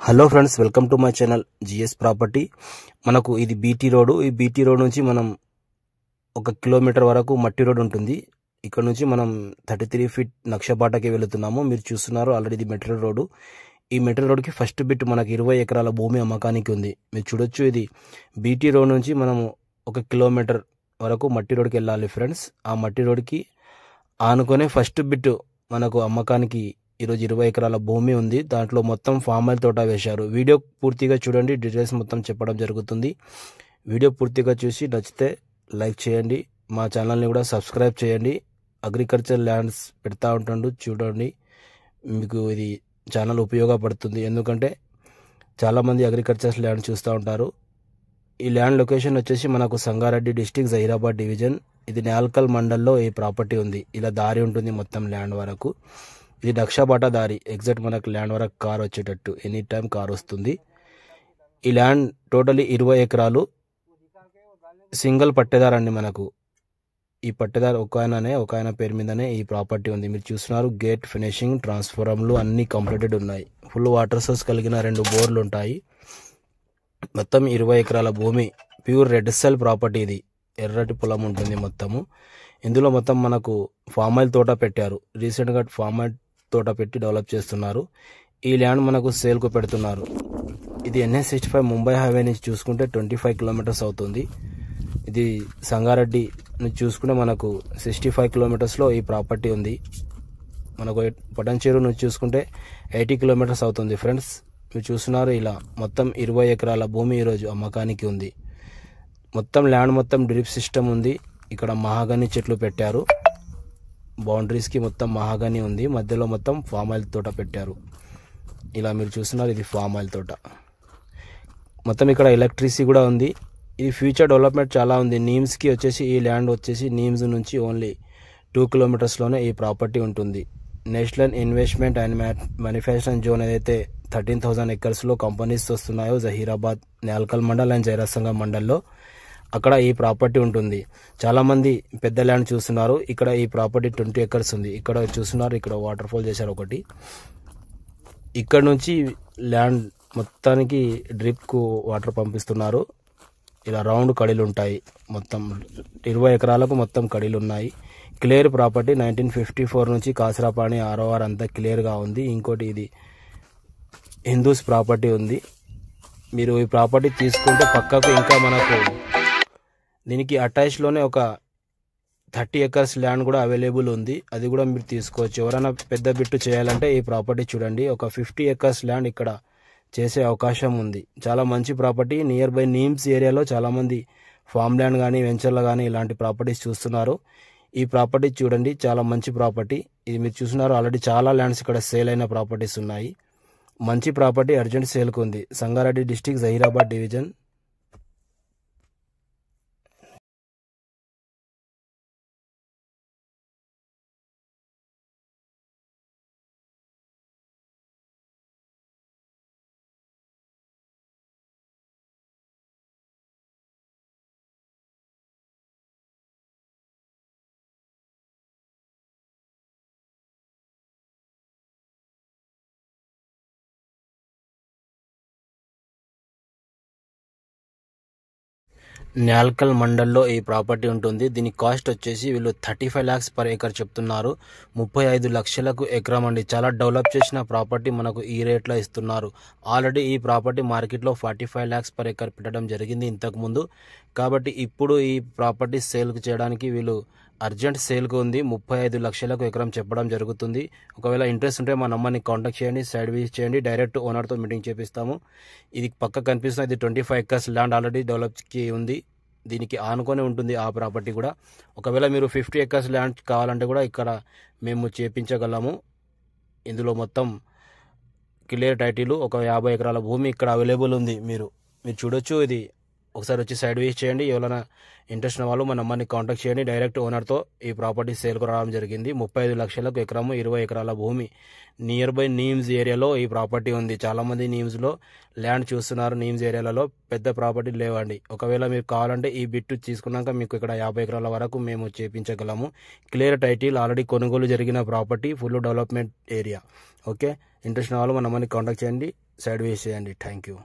Hello friends, welcome to my channel GS property. మనకు ఇది BT road. ఈ BT road నుంచి మనం 1 కిలోమీటర్ వరకు మట్టి రోడ్ ఉంటుంది. ఇక్కడ నుంచి మనం 33 ఫీట్ నక్షబాటకి వెళుతున్నాము. మీరు చూస్తున్నారు ఆల్రెడీ ఇది మెటీరియల్ రోడ్. ఈ మెటీరియల్ రోడ్కి ఫస్ట్ బిట్ మనకి 20 ఎకరాల భూమి అమ్మకానికి ఉంది. మీరు చూడొచ్చు, ఇది బీటీ రోడ్ నుంచి మనం 1 కిలోమీటర్ వరకు మట్టి రోడ్కి వెళ్ళాలి ఫ్రెండ్స్. ఆ మట్టి రోడ్కి ఆనుకొనే ఫస్ట్ బిట్ మనకు అమ్మకానికి ఈరోజు 20 ఎకరాల భూమి ఉంది. దాంట్లో మొత్తం ఫామ్ ఆయిల్ తోట వేశారు. వీడియో పూర్తిగా చూడండి, డీటెయిల్స్ మొత్తం చెప్పడం జరుగుతుంది. వీడియో పూర్తిగా చూసి నచ్చితే లైక్ చేయండి, మా ఛానల్ని కూడా సబ్స్క్రైబ్ చేయండి. అగ్రికల్చర్ ల్యాండ్స్ పెడతా ఉంటాడు, చూడండి. మీకు ఇది ఛానల్ ఉపయోగపడుతుంది, ఎందుకంటే చాలామంది అగ్రికల్చర్ ల్యాండ్ చూస్తూ ఉంటారు. ఈ ల్యాండ్ లొకేషన్ వచ్చేసి మనకు సంగారెడ్డి డిస్టిక్, జహీరాబాద్ డివిజన్. ఇది న్యాల్కల్ మండల్లో ఈ ప్రాపర్టీ ఉంది. ఇలా దారి ఉంటుంది మొత్తం ల్యాండ్ వరకు. ఇది నక్షబాట దారి, ఎగ్జాక్ట్ మనకు ల్యాండ్ వరకు కార్ వచ్చేటట్టు ఎనీ టైం కార్ వస్తుంది. ఈ ల్యాండ్ టోటలీ 20 ఎకరాలు. సింగిల్ పట్టేదారు అండి. మనకు ఈ పట్టేదారు ఒక ఆయన పేరు మీదనే ఈ ప్రాపర్టీ ఉంది. మీరు చూస్తున్నారు, గేట్ ఫినిషింగ్, ట్రాన్స్ఫార్మర్లు అన్నీ కంప్లీటెడ్ ఉన్నాయి. ఫుల్ వాటర్ సోర్స్ కలిగిన 2 బోర్లు ఉంటాయి. మొత్తం 20 ఎకరాల భూమి, ప్యూర్ రెడ్ సెల్ ప్రాపర్టీ. ఇది ఎర్రటి పొలం ఉంటుంది మొత్తము. ఇందులో మొత్తం మనకు ఫామ్ ఆయిల్ తోట పెట్టారు. రీసెంట్గా ఫామ్ ఆయిల్ తోట పెట్టి డెవలప్ చేస్తున్నారు. ఈ ల్యాండ్ మనకు సేల్కు పెడుతున్నారు. ఇది NH65 ముంబై హైవే నుంచి చూసుకుంటే 25 కిలోమీటర్స్ అవుతుంది. ఇది సంగారెడ్డి నుంచి చూసుకుంటే మనకు 65 కిలోమీటర్స్లో ఈ ప్రాపర్టీ ఉంది. మనకు పటంచేరు నుంచి చూసుకుంటే 80 కిలోమీటర్స్ అవుతుంది ఫ్రెండ్స్. మీరు చూస్తున్నారు, ఇలా మొత్తం 20 ఎకరాల భూమి ఈరోజు అమ్మకానికి ఉంది. మొత్తం ల్యాండ్ మొత్తం డ్రిప్ సిస్టమ్ ఉంది. ఇక్కడ మహాగని చెట్లు పెట్టారు. బౌండరీస్కి మొత్తం మహాగని ఉంది. మధ్యలో మొత్తం ఫామ్ ఆయిల్ తోట పెట్టారు. ఇలా మీరు చూస్తున్నారు, ఇది ఫామ్ ఆయిల్ తోట. మొత్తం ఇక్కడ ఎలక్ట్రిసిటీ కూడా ఉంది. ఇది ఫ్యూచర్ డెవలప్మెంట్ చాలా ఉంది. నీమ్స్కి వచ్చేసి ఈ ల్యాండ్ వచ్చేసి నీమ్స్ నుంచి ఓన్లీ 2 కిలోమీటర్స్లోనే ఈ ప్రాపర్టీ ఉంటుంది. National investment and manufacturing zone ఏదైతే 13,000 ఎకర్స్లో కంపెనీస్ వస్తున్నాయో, జహీరాబాద్, న్యాల్కల్ మండల్ అండ్ జైరాసంగ మండల్లో అక్కడ ఈ ప్రాపర్టీ ఉంటుంది. చాలామంది పెద్ద ల్యాండ్ చూస్తున్నారు. ఇక్కడ ఈ ప్రాపర్టీ 20 ఎకర్స్ ఉంది. ఇక్కడ చూస్తున్నారు, ఇక్కడ వాటర్ ఫాల్ చేశారు ఒకటి. ఇక్కడ నుంచి ల్యాండ్ మొత్తానికి డ్రిప్కు వాటర్ పంపిస్తున్నారు. ఇలా రౌండ్ కడీలు ఉంటాయి. మొత్తం 20 ఎకరాలకు మొత్తం కడీలు ఉన్నాయి. Clear property. 1954 నుంచి కాసరాపాణి ROR అంతా క్లియర్గా ఉంది. ఇంకోటి ఇది హిందూస్ ప్రాపర్టీ ఉంది. మీరు ఈ ప్రాపర్టీ తీసుకుంటే పక్కకు ఇంకా మనకు దీనికి అటాచ్లోనే ఒక 30 ఎకర్స్ ల్యాండ్ కూడా అవైలబుల్ ఉంది. అది కూడా మీరు తీసుకోవచ్చు. ఎవరైనా పెద్ద బిట్టు చేయాలంటే ఈ ప్రాపర్టీ చూడండి. ఒక 50 ఎకర్స్ ల్యాండ్ ఇక్కడ చేసే అవకాశం ఉంది. చాలా మంచి ప్రాపర్టీ. నియర్ బై నీమ్స్ ఏరియాలో చాలామంది ఫామ్ ల్యాండ్ కానీ వెంచర్లు కానీ ఇలాంటి ప్రాపర్టీస్ చూస్తున్నారు. ఈ ప్రాపర్టీ చూడండి, చాలా మంచి ప్రాపర్టీ. ఇది మీరు చూస్తున్నారు, ఆల్రెడీ చాలా ల్యాండ్స్ ఇక్కడ సేల్ అయిన ప్రాపర్టీస్ ఉన్నాయి. మంచి ప్రాపర్టీ అర్జెంట్ సేల్కు ఉంది. Sangareddy district, Zaheerabad division. న్యాల్కల్ మండల్లో ఈ ప్రాపర్టీ ఉంటుంది. దీని కాస్ట్ వచ్చేసి వీళ్ళు 35 lakhs పర్ ఏకర్ చెప్తున్నారు. 35 లక్షలకు ఎకరం అండి. చాలా డెవలప్ చేసిన ప్రాపర్టీ మనకు ఈ రేట్లో ఇస్తున్నారు. ఆల్రెడీ ఈ ప్రాపర్టీ మార్కెట్లో 45 lakhs పర్ ఏకర్ పెట్టడం జరిగింది ఇంతకుముందు. కాబట్టి ఇప్పుడు ఈ ప్రాపర్టీ సేల్కి చేయడానికి వీళ్ళు అర్జెంట్ సేల్కు ఉంది. 35 లక్షలకు ఎకరం చెప్పడం జరుగుతుంది. ఒకవేళ ఇంట్రెస్ట్ ఉంటే మా నంబర్ని కాంటాక్ట్ చేయండి, సైడ్ విజిట్ చేయండి. డైరెక్ట్ ఓనర్తో మీటింగ్ చేపిస్తాము. ఇది పక్క కనిపిస్తుంది, ఇది 25 ఎకర్స్ ల్యాండ్ ఆల్రెడీ డెవలప్కి ఉంది. దీనికి ఆనుకొని ఉంటుంది ఆ ప్రాపర్టీ కూడా. ఒకవేళ మీరు 50 ఎకర్స్ ల్యాండ్ కావాలంటే కూడా ఇక్కడ మేము చేపించగలము. ఇందులో మొత్తం క్లియర్ టైటిల్, ఒక 50 ఎకరాల భూమి ఇక్కడ అవైలబుల్ ఉంది. మీరు చూడొచ్చు. ఇది ఒకసారి వచ్చి సైడ్ విజిట్ చేయండి. ఎవరైనా ఇంట్రెస్ట్ ఉన్న వాళ్ళు మా నంబర్ని కాంటాక్ట్ చేయండి. డైరెక్ట్ ఓనర్తో ఈ ప్రాపర్టీ సేల్కు రావడం జరిగింది. 35 లక్షలకు ఎకరము, 20 ఎకరాల భూమి. నియర్ బై నీమ్స్ ఏరియాలో ఈ ప్రాపర్టీ ఉంది. చాలామంది నీమ్స్లో ల్యాండ్ చూస్తున్నారు. నీమ్స్ ఏరియాలలో పెద్ద ప్రాపర్టీ లేవండి. ఒకవేళ మీరు కావాలంటే ఈ బిట్టు తీసుకున్నాక మీకు ఇక్కడ 50 ఎకరాల వరకు మేము చేపించగలము. క్లియర్ టైటిల్, ఆల్రెడీ కొనుగోలు జరిగిన property, full development area. Okay, interest ఉన్న వాళ్ళు మా నంబర్ని కాంటాక్ట్ చేయండి. సైడ్ వేసేయండి. Thank you.